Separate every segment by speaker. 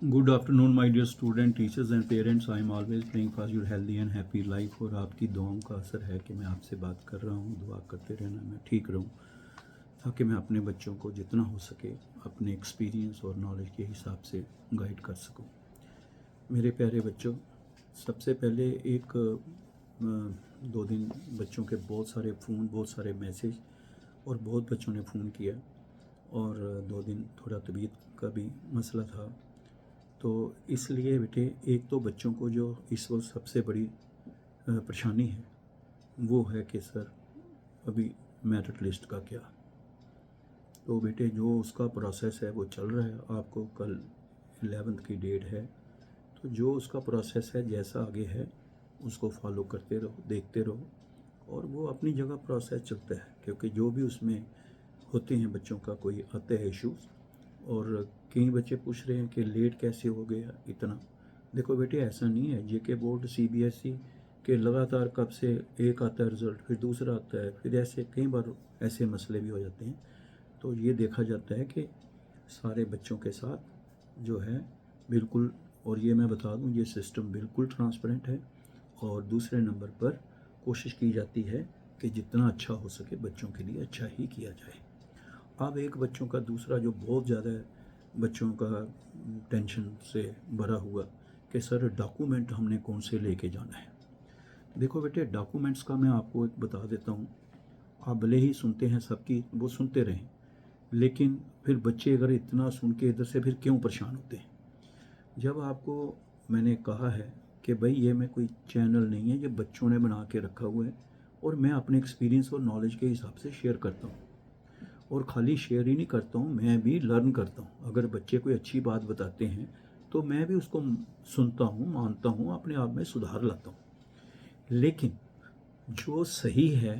Speaker 1: Good afternoon my dear student, teachers and parents. I am always praying for your healthy and happy life. और आपकी दुआओं का असर है कि मैं आपसे बात कर रहा हूँ। दुआ करते रहना मैं ठीक रहूँ, ताकि मैं अपने बच्चों को जितना हो सके अपने एक्सपीरियंस और नॉलेज के हिसाब से गाइड कर सकूँ। मेरे प्यारे बच्चों, सबसे पहले एक 2 दिन बच्चों के बहुत सारे फ़ोन, बहुत सारे मैसेज और बहुत बच्चों ने फ़ोन किया। और 2 दिन थोड़ा तबीयत का भी मसला था। तो इसलिए बेटे, एक तो बच्चों को जो इस वक्त सबसे बड़ी परेशानी है वो है कि सर अभी मेरिट लिस्ट का क्या। तो बेटे, जो उसका प्रोसेस है वो चल रहा है। आपको कल 11th की डेट है, तो जो उसका प्रोसेस है जैसा आगे है उसको फॉलो करते रहो, देखते रहो। और वो अपनी जगह प्रोसेस चलता है, क्योंकि जो भी उसमें होते हैं बच्चों का कोई आते हैं इश्यूज़। और कई बच्चे पूछ रहे हैं कि लेट कैसे हो गया इतना। देखो बेटे, ऐसा नहीं है। जेके बोर्ड, सीबीएसई के लगातार कब से एक आता है रिज़ल्ट, फिर दूसरा आता है, फिर ऐसे कई बार ऐसे मसले भी हो जाते हैं। तो ये देखा जाता है कि सारे बच्चों के साथ जो है बिल्कुल, और ये मैं बता दूं, ये सिस्टम बिल्कुल ट्रांसपेरेंट है। और दूसरे नंबर पर कोशिश की जाती है कि जितना अच्छा हो सके बच्चों के लिए अच्छा ही किया जाए। अब एक बच्चों का दूसरा जो बहुत ज़्यादा बच्चों का टेंशन से भरा हुआ कि सर डॉक्यूमेंट हमने कौन से लेके जाना है। देखो बेटे, डॉक्यूमेंट्स का मैं आपको एक बता देता हूँ। आप भले ही सुनते हैं सबकी, वो सुनते रहें, लेकिन फिर बच्चे अगर इतना सुन के इधर से फिर क्यों परेशान होते हैं। जब आपको मैंने कहा है कि भाई ये मैं कोई चैनल नहीं है, ये बच्चों ने बना के रखा हुआ है और मैं अपने एक्सपीरियंस और नॉलेज के हिसाब से शेयर करता हूँ। और खाली शेयर ही नहीं करता हूँ, मैं भी लर्न करता हूँ। अगर बच्चे कोई अच्छी बात बताते हैं तो मैं भी उसको सुनता हूँ, मानता हूँ, अपने आप में सुधार लाता हूँ। लेकिन जो सही है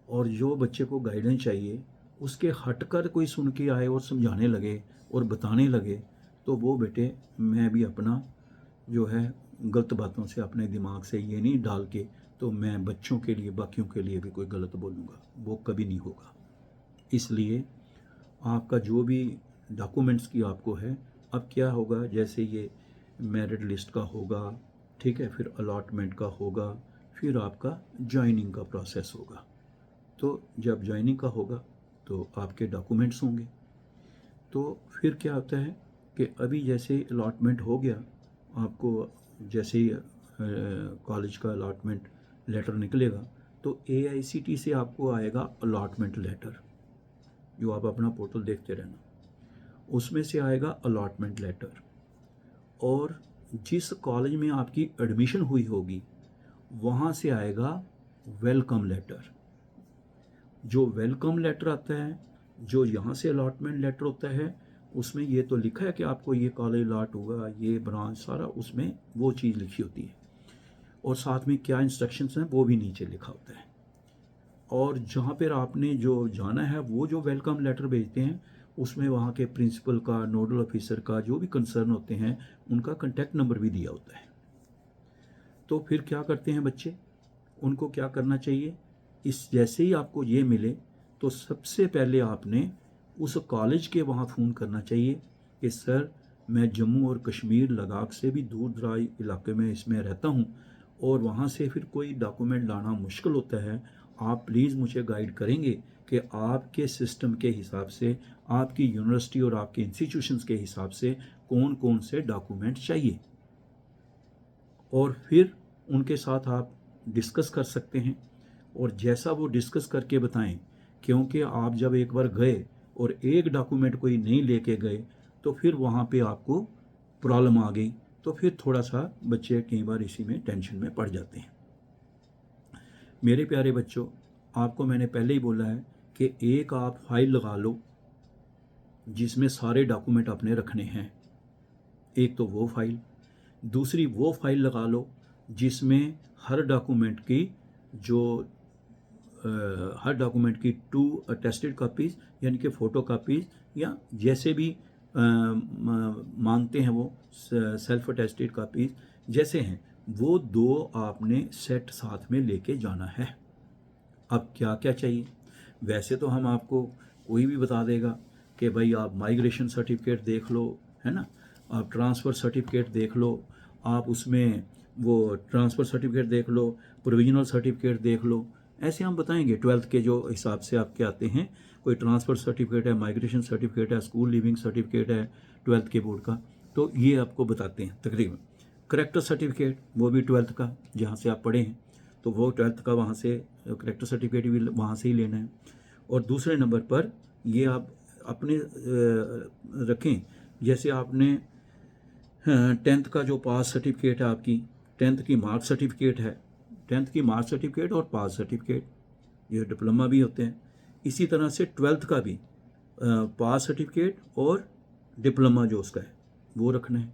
Speaker 1: और जो बच्चे को गाइडेंस चाहिए, उसके हटकर कोई सुन के आए और समझाने लगे और बताने लगे, तो वो बेटे मैं भी अपना जो है गलत बातों से अपने दिमाग से ये नहीं डाल के तो मैं बच्चों के लिए, बाकियों के लिए भी कोई गलत बोलूँगा, वो कभी नहीं होगा। इसलिए आपका जो भी डॉक्यूमेंट्स की आपको है, अब क्या होगा, जैसे ये मेरिट लिस्ट का होगा, ठीक है, फिर अलॉटमेंट का होगा, फिर आपका जॉइनिंग का प्रोसेस होगा। तो जब जॉइनिंग का होगा तो आपके डॉक्यूमेंट्स होंगे। तो फिर क्या होता है कि अभी जैसे अलॉटमेंट हो गया, आपको जैसे ही कॉलेज का अलॉटमेंट लेटर निकलेगा तो एआईसीटी से आपको आएगा अलॉटमेंट लेटर, जो आप अपना पोर्टल देखते रहना, उसमें से आएगा अलॉटमेंट लेटर। और जिस कॉलेज में आपकी एडमिशन हुई होगी वहाँ से आएगा वेलकम लेटर। जो वेलकम लेटर आता है, जो यहाँ से अलॉटमेंट लेटर होता है, उसमें ये तो लिखा है कि आपको ये कॉलेज अलॉट हुआ, ये ब्रांच, सारा उसमें वो चीज़ लिखी होती है। और साथ में क्या इंस्ट्रक्शंस हैं वो भी नीचे लिखा होता है। और जहाँ पर आपने जो जाना है, वो जो वेलकम लेटर भेजते हैं, उसमें वहाँ के प्रिंसिपल का, नोडल ऑफिसर का, जो भी कंसर्न होते हैं, उनका कॉन्टैक्ट नंबर भी दिया होता है। तो फिर क्या करते हैं बच्चे, उनको क्या करना चाहिए, इस जैसे ही आपको ये मिले तो सबसे पहले आपने उस कॉलेज के वहाँ फ़ोन करना चाहिए कि सर मैं जम्मू और कश्मीर, लद्दाख से भी दूर दराज इलाके में इसमें रहता हूँ और वहाँ से फिर कोई डॉक्यूमेंट लाना मुश्किल होता है। आप प्लीज़ मुझे गाइड करेंगे कि आपके सिस्टम के हिसाब से, आपकी यूनिवर्सिटी और आपके इंस्टीट्यूशंस के हिसाब से कौन कौन से डॉक्यूमेंट चाहिए। और फिर उनके साथ आप डिस्कस कर सकते हैं और जैसा वो डिस्कस करके बताएं, क्योंकि आप जब एक बार गए और एक डॉक्यूमेंट कोई नहीं लेके गए तो फिर वहाँ पे आपको प्रॉब्लम आ गई, तो फिर थोड़ा सा बच्चे कई बार इसी में टेंशन में पड़ जाते हैं। मेरे प्यारे बच्चों, आपको मैंने पहले ही बोला है कि एक आप फाइल लगा लो जिसमें सारे डॉक्यूमेंट अपने रखने हैं। एक तो वो फाइल, दूसरी वो फाइल लगा लो जिसमें हर डॉक्यूमेंट की जो हर डॉक्यूमेंट की 2 अटेस्टेड कापीज़, यानी कि फ़ोटो कापीज़, या जैसे भी मांगते हैं वो सेल्फ अटेस्टेड कापीज़ जैसे हैं, वो 2 आपने सेट साथ में लेके जाना है। अब क्या क्या चाहिए, वैसे तो हम आपको कोई भी बता देगा कि भाई आप माइग्रेशन सर्टिफिकेट देख लो, है ना, आप ट्रांसफ़र सर्टिफिकेट देख लो, आप उसमें वो ट्रांसफ़र सर्टिफिकेट देख लो, प्रोविजनल सर्टिफिकेट देख लो, ऐसे हम बताएंगे 12th के जो हिसाब से आपके आते हैं। कोई ट्रांसफ़र सर्टिफिकेट है, माइग्रेशन सर्टिफिकेट है, स्कूल लिविंग सर्टिफिकेट है 12th के बोर्ड का, तो ये आपको बताते हैं तकरीबन। करेक्टर सर्टिफिकेट वो भी 12th का, जहाँ से आप पढ़े हैं, तो वो 12th का वहाँ से करेक्टर सर्टिफिकेट भी वहाँ से ही लेना है। और दूसरे नंबर पर ये आप अपने रखें, जैसे आपने 10th का जो पास सर्टिफिकेट है आपकी, 10th की मार्क सर्टिफिकेट है, 10th की मार्क सर्टिफिकेट और पास सर्टिफिकेट, ये डिप्लोमा भी होते हैं। इसी तरह से 12th का भी पास सर्टिफिकेट और डिप्लोमा जो उसका है वो रखना है।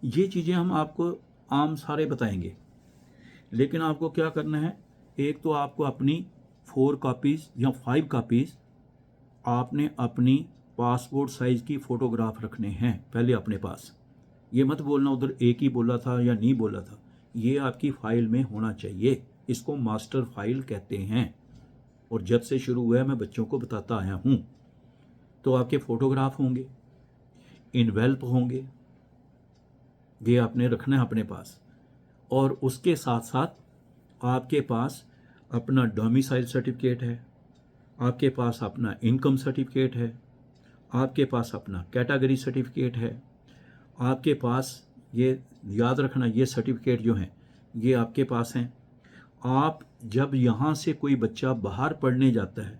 Speaker 1: ये चीज़ें हम आपको आम सारे बताएंगे, लेकिन आपको क्या करना है, एक तो आपको अपनी 4 कापीज़ या 5 कापीज़ आपने अपनी पासपोर्ट साइज़ की फ़ोटोग्राफ रखने हैं पहले अपने पास। ये मत बोलना उधर एक ही बोला था या नहीं बोला था, ये आपकी फ़ाइल में होना चाहिए। इसको मास्टर फाइल कहते हैं, और जब से शुरू हुआ है मैं बच्चों को बताता आया हूँ। तो आपके फ़ोटोग्राफ होंगे, इनवेल्प होंगे, ये आपने रखना है अपने पास। और उसके साथ साथ आपके पास अपना डोमिसाइल सर्टिफिकेट है, आपके पास अपना इनकम सर्टिफिकेट है, आपके पास अपना कैटेगरी सर्टिफिकेट है, आपके पास, ये याद रखना, ये सर्टिफिकेट जो हैं ये आपके पास हैं। आप जब यहाँ से कोई बच्चा बाहर पढ़ने जाता है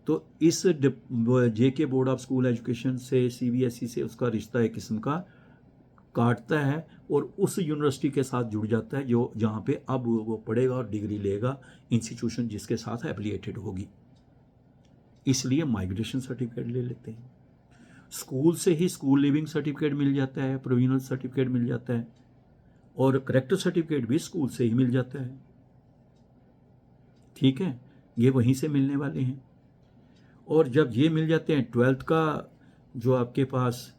Speaker 1: तो इस जेके बोर्ड ऑफ स्कूल एजुकेशन से, सीबीएसई से उसका रिश्ता एक किस्म का काटता है और उस यूनिवर्सिटी के साथ जुड़ जाता है जो जहाँ पे अब वो पढ़ेगा और डिग्री लेगा, इंस्टीट्यूशन जिसके साथ एफिलिएटेड होगी। इसलिए माइग्रेशन सर्टिफिकेट ले लेते हैं। स्कूल से ही स्कूल लिविंग सर्टिफिकेट मिल जाता है, प्रोविजनल सर्टिफिकेट मिल जाता है, और करेक्टर सर्टिफिकेट भी स्कूल से ही मिल जाता है। ठीक है, ये वहीं से मिलने वाले हैं। और जब ये मिल जाते हैं, 12th का जो आपके पास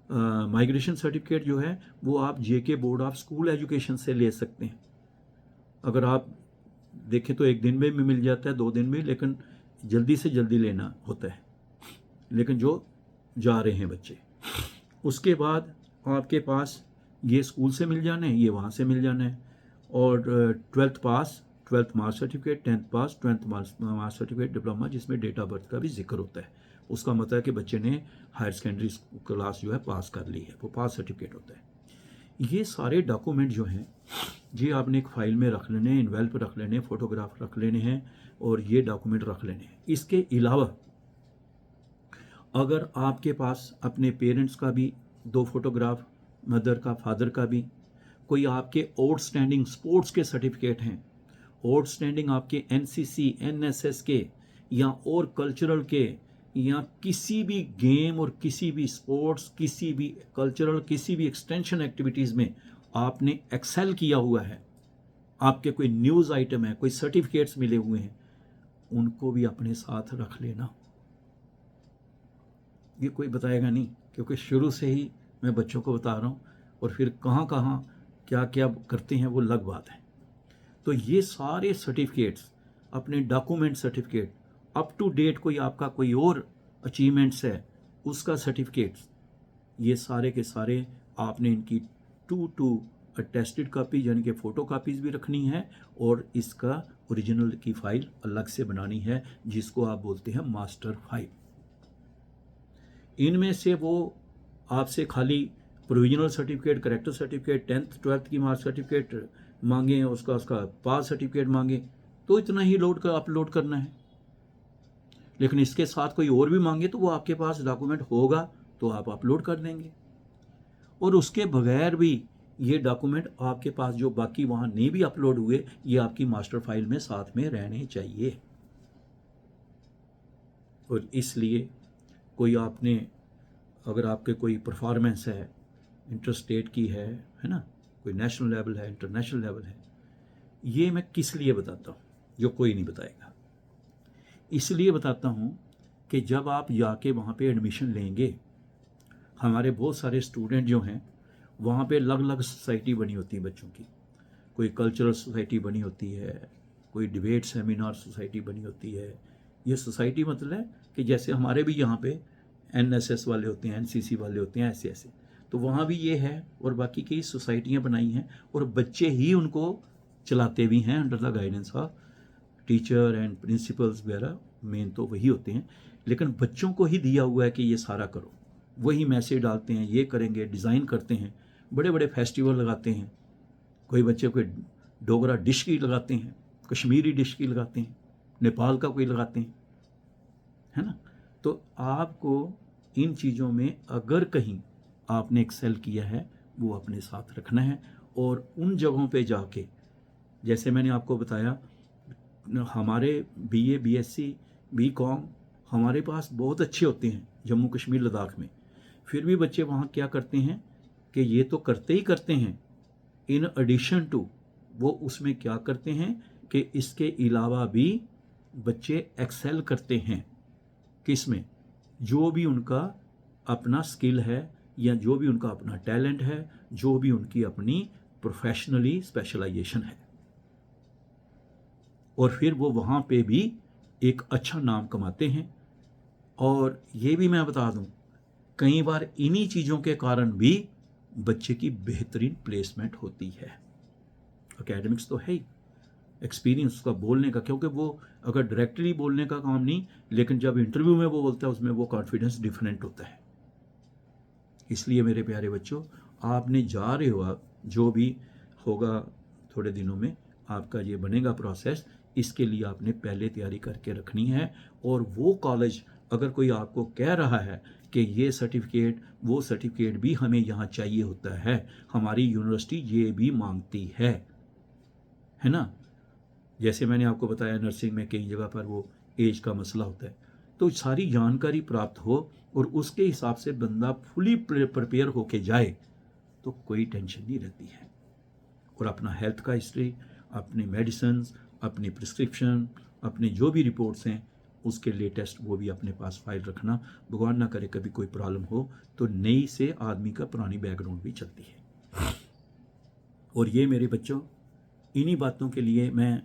Speaker 1: माइग्रेशन सर्टिफिकेट जो है वो आप जेके बोर्ड ऑफ स्कूल एजुकेशन से ले सकते हैं। अगर आप देखें तो एक दिन में भी मिल जाता है, 2 दिन में, लेकिन जल्दी से जल्दी लेना होता है, लेकिन जो जा रहे हैं बच्चे। उसके बाद आपके पास ये स्कूल से मिल जाना है, ये वहाँ से मिल जाना है। और 12th पास, 12th मार्क्स सर्टिफिकेट, 10th पास, 10th मार्क्स सर्टिफिकेट, डिप्लोमा जिसमें डेट ऑफ बर्थ का भी जिक्र होता है, उसका मतलब है कि बच्चे ने हायर सेकेंडरी क्लास जो है पास कर ली है, वो पास सर्टिफिकेट होता है। ये सारे डॉक्यूमेंट जो हैं ये आपने एक फ़ाइल में रख लेने हैं, इन्वेल्प रख लेने हैं, फ़ोटोग्राफ रख लेने हैं, और ये डॉक्यूमेंट रख लेने हैं। इसके अलावा अगर आपके पास अपने पेरेंट्स का भी 2 फोटोग्राफ, मदर का, फादर का भी, कोई आपके आउटस्टैंडिंग स्पोर्ट्स के सर्टिफिकेट हैं, आउटस्टैंडिंग आपके एनसीसी, एनएसएस के या और कल्चरल के, या किसी भी गेम और किसी भी स्पोर्ट्स, किसी भी कल्चरल, किसी भी एक्सटेंशन एक्टिविटीज़ में आपने एक्सेल किया हुआ है, आपके कोई न्यूज़ आइटम है, कोई सर्टिफिकेट्स मिले हुए हैं, उनको भी अपने साथ रख लेना। ये कोई बताएगा नहीं, क्योंकि शुरू से ही मैं बच्चों को बता रहा हूँ, और फिर कहाँ कहाँ क्या क्या करते हैं वो अलग बात है। तो ये सारे सर्टिफिकेट्स, अपने document certificate, up to date कोई आपका कोई और अचीवमेंट्स है उसका सर्टिफिकेट्स, ये सारे के सारे आपने इनकी 2 अटेस्टेड कापी यानी कि फ़ोटो कापीज़ भी रखनी है, और इसका ओरिजिनल की फ़ाइल अलग से बनानी है, जिसको आप बोलते हैं मास्टर फाइल। इनमें से वो आपसे खाली provisional certificate, character certificate, 10th 12th की मार्क्स सर्टिफिकेट मांगे, उसका पास सर्टिफिकेट मांगे, तो इतना ही अपलोड करना है। लेकिन इसके साथ कोई और भी मांगे तो वो आपके पास डॉक्यूमेंट होगा तो आप अपलोड कर देंगे। और उसके बगैर भी ये डॉक्यूमेंट आपके पास जो बाकी वहाँ नहीं भी अपलोड हुए, ये आपकी मास्टर फाइल में साथ में रहने चाहिए। और इसलिए कोई आपने, अगर आपके कोई परफॉर्मेंस है, इंटरस्टेट की है ना, कोई नेशनल लेवल है, इंटरनेशनल लेवल है, ये मैं किस लिए बताता हूँ जो कोई नहीं बताएगा। इसलिए बताता हूँ कि जब आप जाके वहाँ पे एडमिशन लेंगे, हमारे बहुत सारे स्टूडेंट जो हैं वहाँ पे अलग अलग सोसाइटी बनी होती है बच्चों की, कोई कल्चरल सोसाइटी बनी होती है, कोई डिबेट सेमिनार सोसाइटी बनी होती है। ये सोसाइटी मतलब है कि जैसे हमारे भी यहाँ पे एनएसएस वाले होते हैं, एनसीसी वाले होते हैं, ऐसे ऐसे। तो वहाँ भी ये है, और बाकी कई सोसाइटियाँ बनाई हैं और बच्चे ही उनको चलाते भी हैं under the guidance of teacher and principles वगैरह, मेन तो वही होते हैं। लेकिन बच्चों को ही दिया हुआ है कि ये सारा करो, वही मैसेज डालते हैं, ये करेंगे, डिज़ाइन करते हैं, बड़े बड़े फेस्टिवल लगाते हैं। कोई बच्चे कोई डोगरा डिश की लगाते हैं, कश्मीरी डिश की लगाते हैं, नेपाल का कोई लगाते हैं, है ना। तो आपको इन चीज़ों में अगर कहीं आपने एक्सेल किया है वो अपने साथ रखना है, और उन जगहों पे जाके, जैसे मैंने आपको बताया, हमारे बीए, बीएससी, बीकॉम हमारे पास बहुत अच्छे होते हैं जम्मू कश्मीर लद्दाख में, फिर भी बच्चे वहाँ क्या करते हैं कि ये तो करते ही करते हैं, इन एडिशन टू वो उसमें क्या करते हैं कि इसके अलावा भी बच्चे एक्सेल करते हैं। किस में? जो भी उनका अपना स्किल है, या जो भी उनका अपना टैलेंट है, जो भी उनकी अपनी प्रोफेशनली स्पेशलाइजेशन है, और फिर वो वहाँ पे भी एक अच्छा नाम कमाते हैं। और ये भी मैं बता दूं, कई बार इन्हीं चीज़ों के कारण भी बच्चे की बेहतरीन प्लेसमेंट होती है। एकेडमिक्स तो है ही, एक्सपीरियंस का बोलने का, क्योंकि वो अगर डायरेक्टली बोलने का काम नहीं, लेकिन जब इंटरव्यू में वो बोलता है उसमें वो कॉन्फिडेंस डिफरेंट होता है। इसलिए मेरे प्यारे बच्चों, आपने जा रहे हो, आप जो भी होगा थोड़े दिनों में आपका ये बनेगा प्रोसेस, इसके लिए आपने पहले तैयारी करके रखनी है। और वो कॉलेज अगर कोई आपको कह रहा है कि ये सर्टिफिकेट वो सर्टिफिकेट भी हमें यहाँ चाहिए होता है, हमारी यूनिवर्सिटी ये भी मांगती है ना। जैसे मैंने आपको बताया नर्सिंग में कई जगह पर वो एज का मसला होता है, तो सारी जानकारी प्राप्त हो और उसके हिसाब से बंदा फुली प्रिपेयर होके जाए तो कोई टेंशन नहीं रहती है। और अपना हेल्थ का हिस्ट्री, अपनी मेडिसिन, अपनी प्रिस्क्रिप्शन, अपने जो भी रिपोर्ट्स हैं उसके लेटेस्ट वो भी अपने पास फाइल रखना। भगवान ना करे कभी कोई प्रॉब्लम हो तो नई से आदमी का पुरानी बैकग्राउंड भी चलती है। और ये मेरे बच्चों, इन्हीं बातों के लिए मैं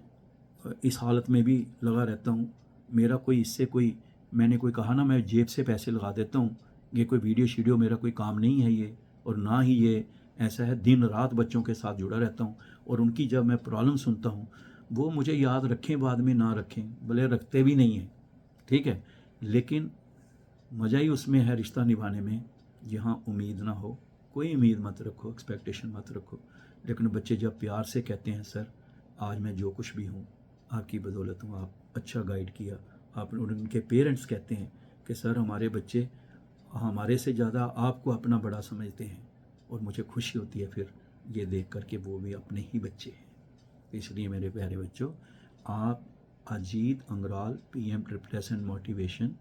Speaker 1: इस हालत में भी लगा रहता हूँ। मेरा कोई इससे कोई, मैंने कोई कहा ना मैं जेब से पैसे लगा देता हूँ, ये कोई वीडियो शीडियो मेरा कोई काम नहीं है ये, और ना ही ये ऐसा है। दिन रात बच्चों के साथ जुड़ा रहता हूँ, और उनकी जब मैं प्रॉब्लम सुनता हूँ वो मुझे याद रखें बाद में ना रखें, भले रखते भी नहीं हैं, ठीक है, लेकिन मज़ा ही उसमें है रिश्ता निभाने में, जहाँ उम्मीद ना हो। कोई उम्मीद मत रखो, एक्सपेक्टेशन मत रखो, लेकिन बच्चे जब प्यार से कहते हैं सर आज मैं जो कुछ भी हूँ आपकी बदौलत हूँ, आप अच्छा गाइड किया आपने, और उनके पेरेंट्स कहते हैं कि सर हमारे बच्चे हमारे से ज़्यादा आपको अपना बड़ा समझते हैं, और मुझे खुशी होती है फिर ये देख कर के वो भी अपने ही बच्चे हैं। इसलिए मेरे प्यारे बच्चों, आप Ajit Angral PM triple and motivation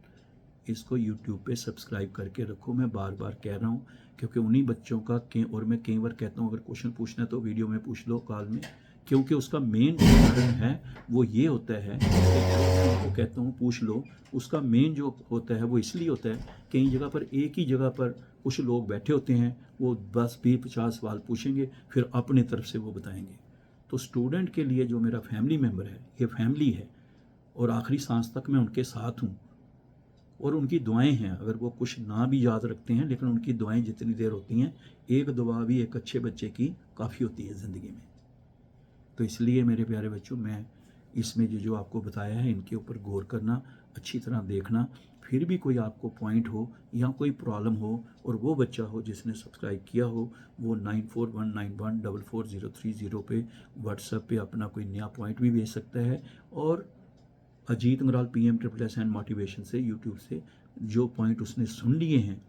Speaker 1: इसको YouTube पे सब्सक्राइब करके रखो। मैं बार बार कह रहा हूँ क्योंकि उन्हीं बच्चों का और मैं कई बार कहता हूँ अगर क्वेश्चन पूछना है तो वीडियो में पूछ लो कॉल में, क्योंकि उसका मेन जो कारण है वो ये होता है कि कहता हूँ पूछ लो, उसका मेन जो होता है वो इसलिए होता है कई जगह पर एक ही जगह पर कुछ लोग बैठे होते हैं, वो 10-20-50 सवाल पूछेंगे फिर अपने तरफ से वो बताएंगे। तो स्टूडेंट के लिए जो मेरा फैमिली मेम्बर है, ये फैमिली है, और आखिरी सांस तक मैं उनके साथ हूँ, और उनकी दुआएं हैं। अगर वो कुछ ना भी याद रखते हैं लेकिन उनकी दुआएं जितनी देर होती हैं, एक दुआ भी एक अच्छे बच्चे की काफ़ी होती है ज़िंदगी में। तो इसलिए मेरे प्यारे बच्चों, मैं इसमें जो आपको बताया है इनके ऊपर गौर करना, अच्छी तरह देखना। फिर भी कोई आपको पॉइंट हो या कोई प्रॉब्लम हो और वो बच्चा हो जिसने सब्सक्राइब किया हो, वो 9419144030 पे व्हाट्सएप पे अपना कोई नया पॉइंट भी भेज सकता है। और Ajit Angral PM triple and motivation से यूट्यूब से जो पॉइंट उसने सुन लिए हैं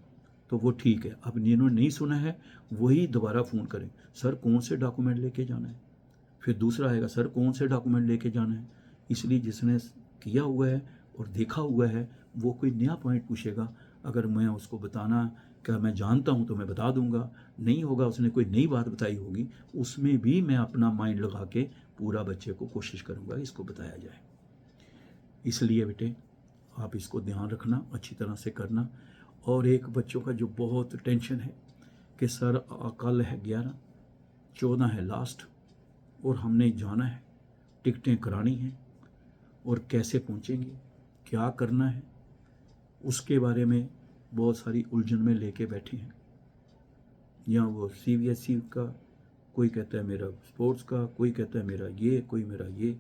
Speaker 1: तो वो ठीक है। अब जिन्होंने नहीं सुना है वही दोबारा फ़ोन करें, सर कौन से डॉक्यूमेंट लेके जाना है, फिर दूसरा आएगा सर कौन से डॉक्यूमेंट लेके जाना है। इसलिए जिसने किया हुआ है और देखा हुआ है वो कोई नया पॉइंट पूछेगा, अगर मैं उसको बताना क्या मैं जानता हूँ तो मैं बता दूंगा, नहीं होगा उसने कोई नई बात बताई होगी उसमें भी मैं अपना माइंड लगा के पूरा बच्चे को कोशिश करूँगा इसको बताया जाए। इसलिए बेटे आप इसको ध्यान रखना, अच्छी तरह से करना। और एक बच्चों का जो बहुत टेंशन है कि सर कल है 11, 14 है लास्ट, और हमने जाना है, टिकटें करानी हैं, और कैसे पहुंचेंगे, क्या करना है, उसके बारे में बहुत सारी उलझन में लेके बैठे हैं। या वो CBSE का, कोई कहता है मेरा स्पोर्ट्स का, कोई कहता है मेरा ये, कोई मेरा ये।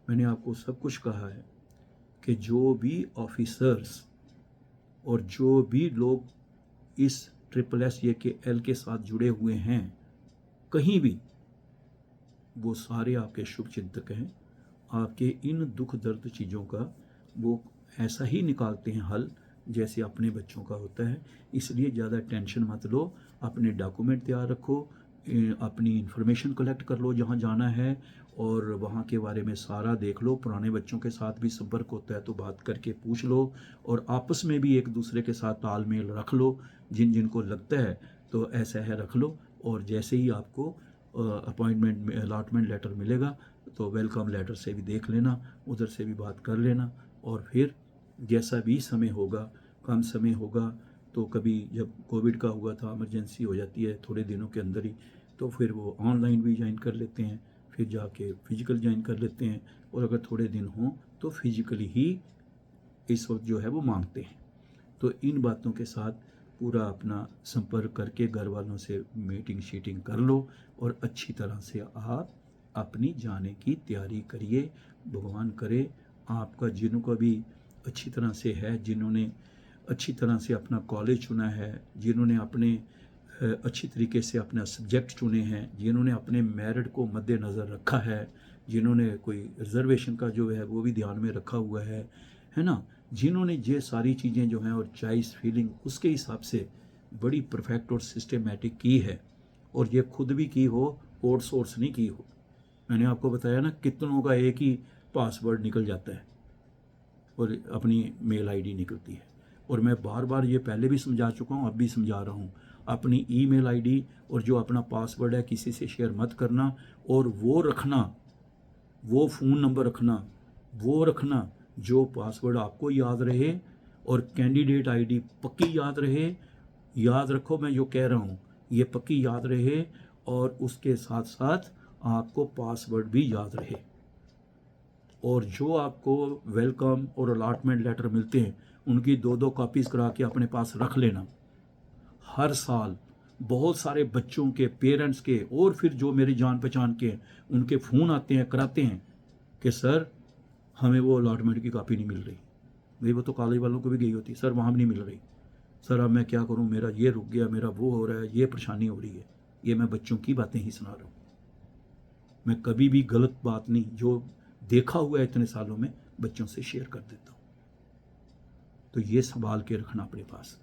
Speaker 1: मैंने आपको सब कुछ कहा है कि जो भी ऑफिसर्स और जो भी लोग इस SSS के साथ जुड़े हुए हैं कहीं भी, वो सारे आपके शुभ चिंतक हैं। आपके इन दुख दर्द चीज़ों का वो ऐसा ही निकालते हैं हल जैसे अपने बच्चों का होता है। इसलिए ज़्यादा टेंशन मत लो, अपने डॉक्यूमेंट तैयार रखो, अपनी इन्फॉर्मेशन कलेक्ट कर लो जहाँ जाना है, और वहाँ के बारे में सारा देख लो। पुराने बच्चों के साथ भी संपर्क होता है तो बात करके पूछ लो, और आपस में भी एक दूसरे के साथ तालमेल रख लो। जिन जिनको लगता है तो ऐसा है रख लो, और जैसे ही आपको अपॉइंटमेंट में अलॉटमेंट लेटर मिलेगा तो वेलकम लेटर से भी देख लेना, उधर से भी बात कर लेना। और फिर जैसा भी समय होगा, कम समय होगा तो कभी जब कोविड का हुआ था इमरजेंसी हो जाती है थोड़े दिनों के अंदर ही, तो फिर वो ऑनलाइन भी ज्वाइन कर लेते हैं, फिर जाके फिजिकल ज्वाइन कर लेते हैं, और अगर थोड़े दिन हों तो फिजिकली ही इस वक्त जो है वो मांगते हैं। तो इन बातों के साथ पूरा अपना संपर्क करके घर वालों से मीटिंग शीटिंग कर लो, और अच्छी तरह से आप अपनी जाने की तैयारी करिए। भगवान करे आपका जिनको भी अच्छी तरह से है, जिन्होंने अच्छी तरह से अपना कॉलेज चुना है, जिन्होंने अपने अच्छी तरीके से अपना सब्जेक्ट चुने हैं, जिन्होंने अपने मेरिट को मद्देनज़र रखा है, जिन्होंने कोई रिजर्वेशन का जो है वो भी ध्यान में रखा हुआ है ना, जिन्होंने ये सारी चीज़ें जो हैं और चॉइस फीलिंग उसके हिसाब से बड़ी परफेक्ट और सिस्टमेटिक की है, और ये खुद भी की हो, आउटसोर्स नहीं की हो। मैंने आपको बताया ना कितनों का एक ही पासवर्ड निकल जाता है और अपनी मेल आईडी निकलती है। और मैं बार बार ये पहले भी समझा चुका हूँ, अब भी समझा रहा हूँ, अपनी ईमेल आईडी और जो अपना पासवर्ड है किसी से शेयर मत करना, और वो रखना, वो फ़ोन नंबर रखना, वो रखना जो पासवर्ड आपको याद रहे, और कैंडिडेट आईडी पक्की याद रहे। याद रखो मैं जो कह रहा हूँ ये पक्की याद रहे, और उसके साथ साथ आपको पासवर्ड भी याद रहे। और जो आपको वेलकम और अलॉटमेंट लेटर मिलते हैं उनकी 2-2 कॉपीज़ करा के अपने पास रख लेना। हर साल बहुत सारे बच्चों के पेरेंट्स के, और फिर जो मेरी जान पहचान के हैं उनके फ़ोन आते हैं, कराते हैं कि सर हमें वो अलॉटमेंट की कॉपी नहीं मिल रही। भाई वो तो कॉलेज वालों को भी गई होती, सर वहाँ भी नहीं मिल रही, सर अब मैं क्या करूँ, मेरा ये रुक गया, मेरा वो हो रहा है, ये परेशानी हो रही है। ये मैं बच्चों की बातें ही सुना रहा हूँ, मैं कभी भी गलत बात नहीं, जो देखा हुआ है इतने सालों में बच्चों से शेयर कर देता हूँ। तो ये संभाल के रखना अपने पास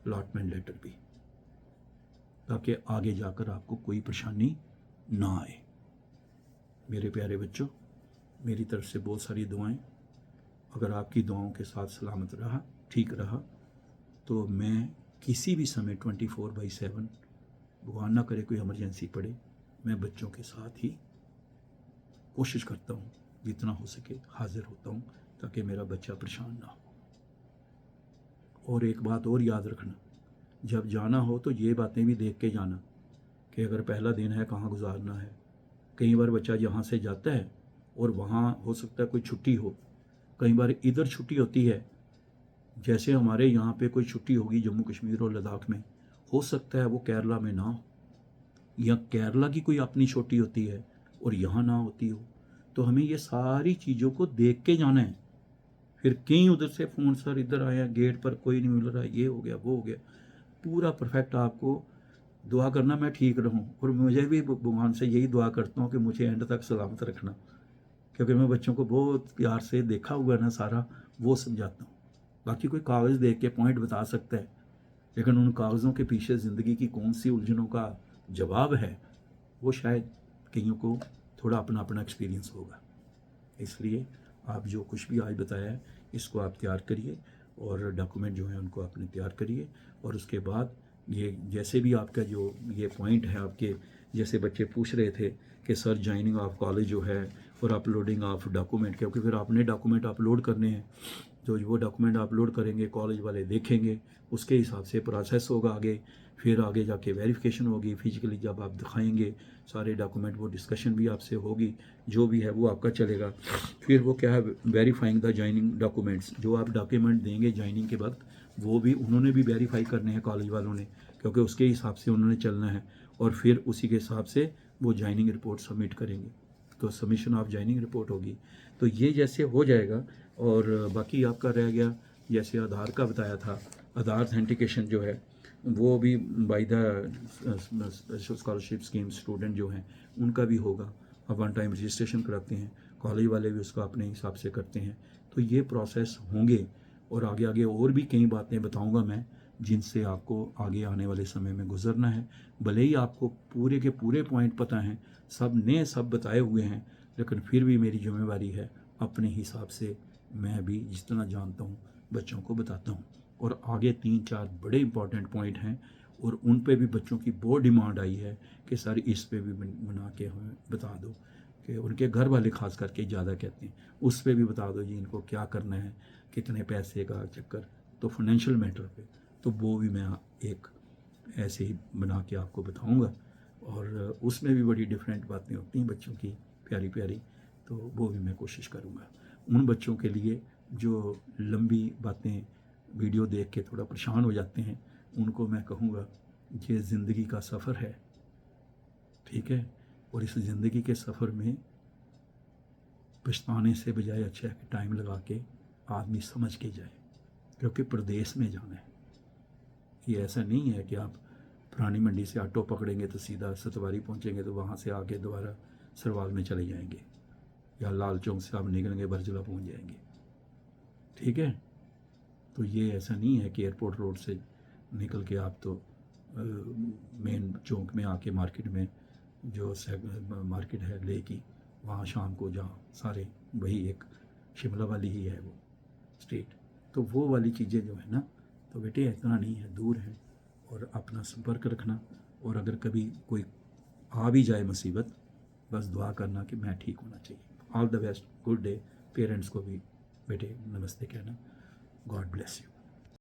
Speaker 1: अलॉटमेंट लेटर भी, ताकि आगे जाकर आपको कोई परेशानी ना आए। मेरे प्यारे बच्चों, मेरी तरफ से बहुत सारी दुआएं। अगर आपकी दुआओं के साथ सलामत रहा, ठीक रहा, तो मैं किसी भी समय 24/7, भगवान ना करे कोई इमरजेंसी पड़े, मैं बच्चों के साथ ही कोशिश करता हूँ जितना हो सके हाजिर होता हूँ, ताकि मेरा बच्चा परेशान ना हो। और एक बात और याद रखना, जब जाना हो तो ये बातें भी देख के जाना कि अगर पहला दिन है कहाँ गुजारना है। कई बार बच्चा यहाँ से जाता है और वहाँ हो सकता है कोई छुट्टी हो, कई बार इधर छुट्टी होती है, जैसे हमारे यहाँ पे कोई छुट्टी होगी जम्मू कश्मीर और लद्दाख में, हो सकता है वो केरला में ना हो, या केरला की कोई अपनी छुट्टी होती है और यहाँ ना होती हो। तो हमें ये सारी चीज़ों को देख के जाना है। फिर कहीं उधर से फ़ोन, सर इधर आया, गेट पर कोई नहीं मिल रहा, ये हो गया वो हो गया। पूरा परफेक्ट आपको दुआ करना मैं ठीक रहूं, और मुझे भी भगवान से यही दुआ करता हूँ कि मुझे एंड तक सलामत रखना, क्योंकि मैं बच्चों को बहुत प्यार से देखा हुआ ना सारा, वो समझाता हूँ। बाकी कोई कागज़ देख के पॉइंट बता सकता है, लेकिन उन कागज़ों के पीछे ज़िंदगी की कौन सी उलझनों का जवाब है, वो शायद कईयों को थोड़ा अपना अपना एक्सपीरियंस होगा। इसलिए आप जो कुछ भी आज बताया है इसको आप तैयार करिए, और डॉक्यूमेंट जो है उनको आपने तैयार करिए। और उसके बाद ये जैसे भी आपका जो ये पॉइंट है आपके, जैसे बच्चे पूछ रहे थे कि सर ज्वाइनिंग ऑफ कॉलेज जो है और अपलोडिंग ऑफ डॉक्यूमेंट, क्योंकि फिर आपने डॉक्यूमेंट अपलोड करने हैं, तो वो डॉक्यूमेंट अपलोड करेंगे, कॉलेज वाले देखेंगे, उसके हिसाब से प्रोसेस होगा आगे, फिर आगे जाके वेरिफिकेशन होगी, फिजिकली जब आप दिखाएंगे सारे डॉक्यूमेंट, वो डिस्कशन भी आपसे होगी, जो भी है वो आपका चलेगा। फिर वो क्या है, वेरीफाइंग द ज्वाइनिंग डॉक्यूमेंट्स, जो आप डॉक्यूमेंट देंगे ज्वाइनिंग के वक्त, वो भी उन्होंने भी वेरीफाई करने हैं कॉलेज वालों ने क्योंकि उसके हिसाब से उन्होंने चलना है और फिर उसी के हिसाब से वो ज्वाइनिंग रिपोर्ट सबमिट करेंगे, तो सबमिशन ऑफ ज्वाइनिंग रिपोर्ट होगी। तो ये जैसे हो जाएगा। और बाकी आपका रह गया जैसे आधार का बताया था, आधार ऑथेंटिकेशन जो है वो भी by the special scholarship scheme student जो हैं उनका भी होगा। अब वन टाइम रजिस्ट्रेशन कराते हैं, कॉलेज वाले भी उसका अपने हिसाब से करते हैं। तो ये प्रोसेस होंगे और आगे आगे और भी कई बातें बताऊंगा मैं, जिनसे आपको आगे आने वाले समय में गुजरना है। भले ही आपको पूरे के पूरे पॉइंट पता हैं, सब ने सब बताए हुए हैं, लेकिन फिर भी मेरी जिम्मेवारी है अपने हिसाब से मैं भी जितना जानता हूँ बच्चों को बताता हूँ। और आगे 3-4 बड़े इंपॉर्टेंट पॉइंट हैं और उन पे भी बच्चों की बहुत डिमांड आई है कि सर इस पे भी बना के हमें बता दो, कि उनके घर वाले खास करके ज़्यादा कहते हैं उस पे भी बता दो जी इनको क्या करना है, कितने पैसे का चक्कर, तो फाइनेंशियल मैटर पे तो वो भी मैं एक ऐसे ही बना के आपको बताऊंगा। और उसमें भी बड़ी डिफरेंट बातें होती हैं बच्चों की, प्यारी प्यारी, तो वो भी मैं कोशिश करूंगा। उन बच्चों के लिए जो लंबी बातें वीडियो देख के थोड़ा परेशान हो जाते हैं, उनको मैं कहूँगा ये ज़िंदगी का सफ़र है, ठीक है, और इस ज़िंदगी के सफ़र में पछताने से बजाय अच्छा है कि टाइम लगा के आदमी समझ के जाए, क्योंकि प्रदेश में जाना है। ये ऐसा नहीं है कि आप पुरानी मंडी से ऑटो पकड़ेंगे तो सीधा सतवारी पहुंचेंगे तो वहाँ से आके दोबारा सरवाल में चले जाएंगे, या लाल चौक से आप निकलेंगे बरजला पहुंच जाएंगे, ठीक है। तो ये ऐसा नहीं है कि एयरपोर्ट रोड से निकल के आप तो मेन चौक में आके मार्केट में जो मार्केट है ले की, वहाँ शाम को जहाँ सारे वही एक शिमला वाली ही है वो स्ट्रीट, तो वो वाली चीज़ें जो है ना, तो बेटे इतना नहीं है, दूर है। और अपना संपर्क रखना, और अगर कभी कोई आ भी जाए मुसीबत, बस दुआ करना कि मैं ठीक होना चाहिए। All the best, good day. Parents को भी बेटे नमस्ते कहना। God bless you.